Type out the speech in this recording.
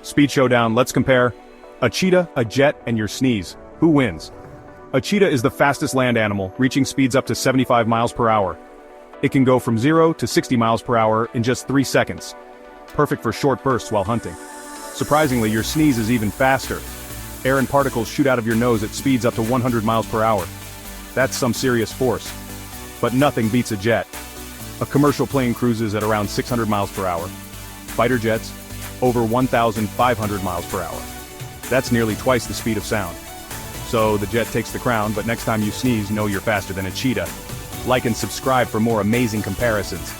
Speed showdown, let's compare. A cheetah, a jet, and your sneeze. Who wins? A cheetah is the fastest land animal, reaching speeds up to 75 miles per hour. It can go from 0 to 60 miles per hour in just 3 seconds. Perfect for short bursts while hunting. Surprisingly, your sneeze is even faster. Air and particles shoot out of your nose at speeds up to 100 miles per hour. That's some serious force. But nothing beats a jet. A commercial plane cruises at around 600 miles per hour. Fighter jets, over 1,500 miles per hour. That's nearly twice the speed of sound. So the jet takes the crown, but next time you sneeze, know you're faster than a cheetah. Like and subscribe for more amazing comparisons.